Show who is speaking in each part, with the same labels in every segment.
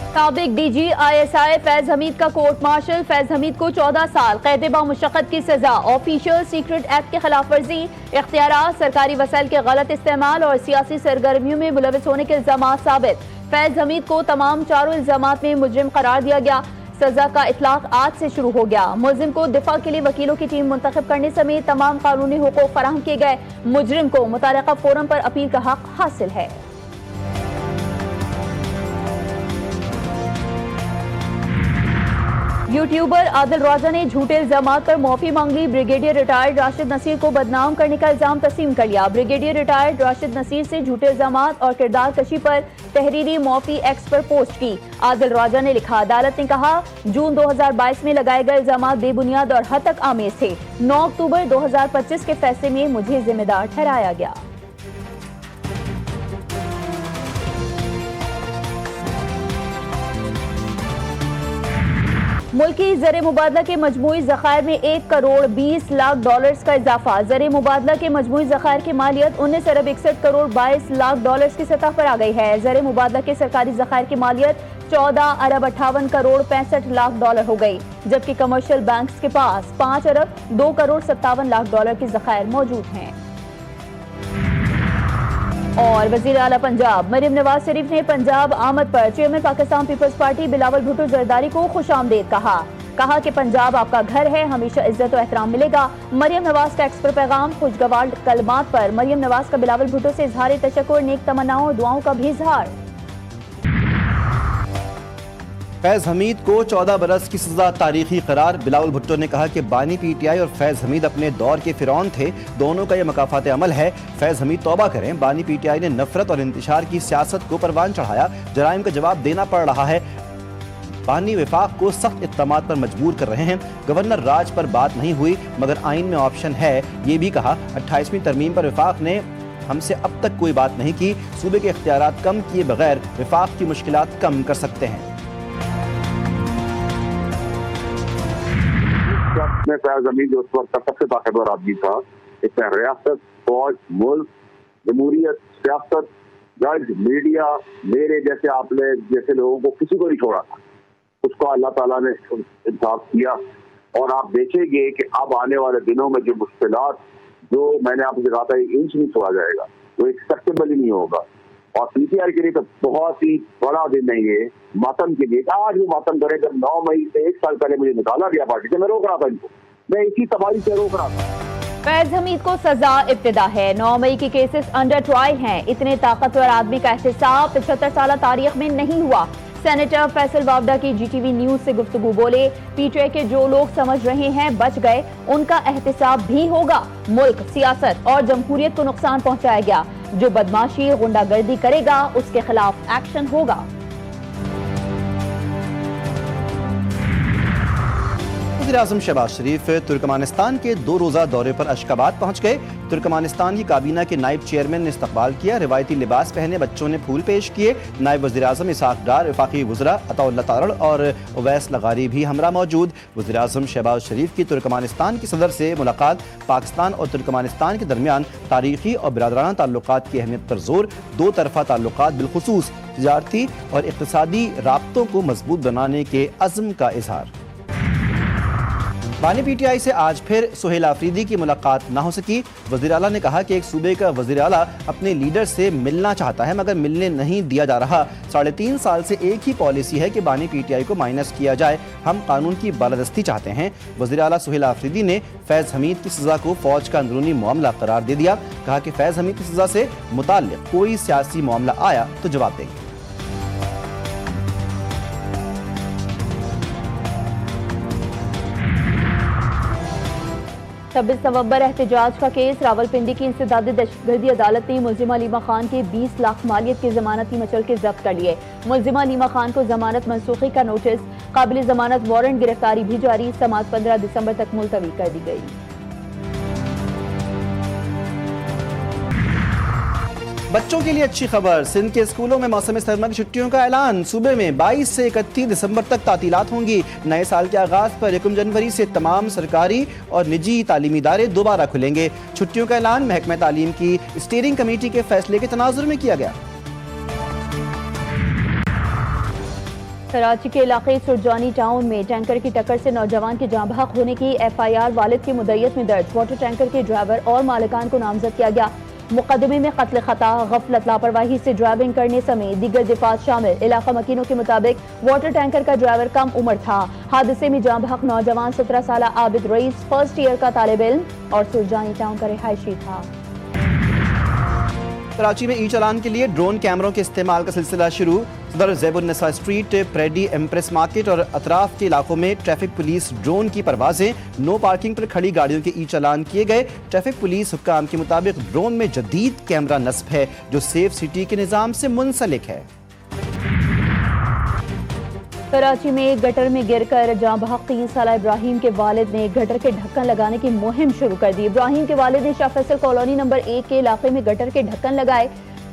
Speaker 1: साबिक DG ISI Faiz Hamid का court martial. Faiz Hamid को 14 साल कैद बामुशक्कत की सजा। ऑफिशियल सीक्रेट एक्ट के खिलाफ वर्जी, इख्तियारात, सरकारी वसाइल के गलत इस्तेमाल और सियासी सरगर्मियों में मुलविस होने के इल्जाम साबित। फैज हमीद को तमाम चारों इल्जामात में मुजरिम करार दिया गया। सजा का इतलाक आज से शुरू हो गया। मुलजिम को दिफा के लिए वकीलों की टीम मुंतखब करने समेत तमाम कानूनी हुकूक फराहम किए गए। मुजरिम को मुतालिका फोरम पर अपील का हक हासिल है। यूट्यूबर आदिल राजा ने झूठे इल्जामात पर माफी मांग ली। ब्रिगेडियर रिटायर्ड राशिद नसीर को बदनाम करने का इल्जाम तस्लीम कर लिया। ब्रिगेडियर रिटायर्ड राशिद नसीर से झूठे इल्जामात और किरदार कशी पर तहरीरी माफी एक्स पर पोस्ट की। आदिल राजा ने लिखा, अदालत ने कहा जून 2022 में लगाए गए इल्जामात बेबुनियाद और हद तक आमेज थे। 9 अक्टूबर 2025 के फैसले में मुझे जिम्मेदार ठहराया गया। मुल्की ज़र मुबादला के मजमूई ज़खायर में 1 करोड़ 20 लाख डॉलर्स का इजाफा। ज़र मुबादला के मजमूई ज़खायर की मालियत 19 अरब 61 करोड़ 22 लाख डॉलर्स की सतह पर आ गई है। ज़र मुबादला के सरकारी ज़खायर की मालियत 14 अरब 58 करोड़ 65 लाख डॉलर हो गई, जबकि कमर्शियल बैंक्स के पास 5 अरब 2 करोड़ 57 लाख डॉलर के ज़खायर मौजूद हैं। और वज़ीर आला पंजाब मरियम नवाज शरीफ ने पंजाब आमद पर chairman Pakistan peoples party Bilawal Bhutto Zardari को खुशामदीद कहा कि पंजाब आपका घर है, हमेशा इज्जत और एहतराम मिलेगा। मरियम नवाज का एक्स पर पैगाम। खुशगवार कलमात पर मरियम नवाज का बिलावल भुट्टो से इजहार तशक्कुर, नेक तमन्नाओं और दुआओं का भी इजहार।
Speaker 2: फैज हमीद को 14 बरस की सजा तारीखी करार। बिलावल भुट्टो ने कहा कि बानी PTI और फैज हमीद अपने दौर के फिरौन थे, दोनों का यह मकाफात अमल है। फैज हमीद तौबा करें, बानी PTI ने नफरत और इंतशार की सियासत को परवान चढ़ाया, जराइम का जवाब देना पड़ रहा है। बानी विफाक को सख्त इक़दामात पर मजबूर कर रहे हैं। गवर्नर राज पर बात नहीं हुई, मगर आइन में ऑप्शन है, ये भी कहा। 28वीं तरमीम पर विफाक ने हमसे अब तक कोई बात नहीं की। सूबे के इख्तियारात कम किए बगैर विफाक की मुश्किलात कम कर सकते हैं।
Speaker 3: फैज हमीद उस वक्त का सबसे ताकतवर आदमी था। इसमें रियासत, फौज, मुल्क, जमहूरियत, सियासत, जज, मीडिया, मेरे जैसे आपने जैसे लोगों को किसी को नहीं छोड़ा था। उसको अल्लाह ताला ने इंसाफ किया और आप देखेंगे कि अब आने वाले दिनों में जो मुश्किलात, जो मैंने आपसे कहा था 1 इंच नहीं छोड़ा जाएगा, वो एक्सेप्टेबल ही नहीं होगा। और PTI के लिए तो बहुत ही बड़ा दिन है ये मातम के लिए। आज वो मातम करे जब 9 मई से 1 साल पहले मुझे निकाला गया पार्टी से। मैं रोक रहा था इनको, मैं इसी तबाही से रोक रहा था।
Speaker 1: फैज हमीद को सजा इब्तिदा है। 9 मई के केसेस अंडर ट्रायल हैं। इतने ताकतवर आदमी का एहतसाब 75 साल तारीख में नहीं हुआ। सेनेटर फैसल वावडा की GTV न्यूज से गुफ्तगू बोले, PTI के जो लोग समझ रहे हैं बच गए, उनका एहतसाब भी होगा। मुल्क, सियासत और जमहूरियत को नुकसान पहुंचाया गया। जो बदमाशी, गुंडागर्दी करेगा उसके खिलाफ एक्शन होगा।
Speaker 2: वज़ीर-ए-आज़म शहबाज शरीफ तुर्कमानिस्तान के 2 रोज़ा दौरे पर अशकाबाद पहुँच गए। तुर्कमानिस्तान की काबीना के नायब चेयरमैन ने इस्तकबाल किया। रिवायती लिबास पहने बच्चों ने फूल पेश किए। नायब वज़ीर-ए-आज़म इसहाक डार, वफाकी वज़रा अताउल्लाह तारड़ और उवैस लगारी भी हमरा मौजूद। वज़ीर-ए-आज़म शहबाज शरीफ की तुर्कमानिस्तान की सदर से मुलाकात पाकिस्तान और तुर्कमानिस्तान के दरमियान तारीखी और बिरादराना ताल्लुकात की अहमियत पर जोर। 2 तरफ़ा ताल्लुकात बिलखुसूस तिजारती और इक़्तिसादी राब्तों को मजबूत बनाने के अज़्म का इजहार। बानी PTI से आज फिर सुहेल आफरीदी की मुलाकात ना हो सकी। वज़ीर आला ने कहा कि एक सूबे का वज़ीर आला अपने लीडर से मिलना चाहता है, मगर मिलने नहीं दिया जा रहा। 3.5 साल से एक ही पॉलिसी है कि बानी PTI को माइनस किया जाए। हम कानून की बालादस्ती चाहते हैं। वज़ीर आला सुहेल आफरीदी ने फैज़ हमीद की सज़ा को फौज का अंदरूनी मामला करार दे दिया। कहा कि फैज़ हमीद की सज़ा से मुताल्लिक़ कोई सियासी मामला आया तो जवाब देंगे।
Speaker 1: 26 नवंबर एहतजाज का केस। रावलपिंडी की इंसदादी दहशतगर्दी अदालत ने मुलजिमा लीमा खान के 20 लाख मालियत के जमानती मचल के जब्त कर लिए। मुलजिमा लीमा खान को जमानत मनसूखी का नोटिस, काबिल जमानत वारंट गिरफ्तारी भी जारी। समाअत 15 दिसंबर तक मुलतवी कर दी गई।
Speaker 2: बच्चों के लिए अच्छी खबर। सिंध के स्कूलों में मौसम सरमा की छुट्टियों का ऐलान। सूबे में 22 से 31 दिसंबर तक तातीलात होंगी। नए साल के आगाज पर 1 जनवरी से तमाम सरकारी और निजी तालीमी इदारे दोबारा खुलेंगे। छुट्टियों का ऐलान महकमा तालीम की स्टीयरिंग कमेटी के फैसले के तनाजुर में किया गया।
Speaker 1: कराची के इलाके सुरजानी टाउन में टैंकर की टक्कर से नौजवान के जाँ बहक होने की FIR वालिद की मुद्दईयत में दर्ज। वाटर टैंकर के ड्राइवर और मालिकान को नामजद किया गया। मुकदमे में कत्ल खता, गफलत, लापरवाही से ड्राइविंग करने समेत दीगर दिफात शामिल। इलाका मकीनों के मुताबिक वाटर टैंकर का ड्राइवर कम उम्र था। हादसे में जाँ बहक नौजवान 17 साल आबिद रईस फर्स्ट ईयर का तालिब इल्म और सुरजानी टाउन का रिहायशी था।
Speaker 2: कराची में ई चालान के लिए ड्रोन कैमरों के इस्तेमाल का सिलसिला शुरू। सदर Zebunnisa street, pretty empress market और अतराफ के इलाकों में ट्रैफिक पुलिस ड्रोन की परवाजें। नो पार्किंग पर खड़ी गाड़ियों के ई चालान किए गए। ट्रैफिक पुलिस हुक्काम के मुताबिक ड्रोन में जदीद कैमरा नस्ब है जो सेफ सिटी के निज़ाम से मुंसलिक है।
Speaker 1: कराची में एक गटर में गिरकर जाँ बहक 3 साल इब्राहिम के वालिद ने गटर के ढक्कन लगाने की मुहिम शुरू कर दी। इब्राहिम के वालिद ने शाह फैसल कॉलोनी नंबर 1 के इलाके में गटर के ढक्कन लगाए।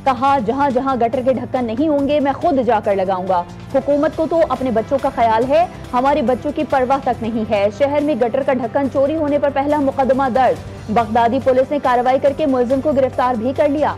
Speaker 1: कहा, जहां जहां गटर के ढक्कन नहीं होंगे मैं खुद जाकर लगाऊंगा। हुकूमत को तो अपने बच्चों का ख्याल है, हमारे बच्चों की परवाह तक नहीं है। शहर में गटर का ढक्कन चोरी होने पर पहला मुकदमा दर्ज। बगदादी पुलिस ने कार्रवाई करके मुलजिम को गिरफ्तार भी कर लिया।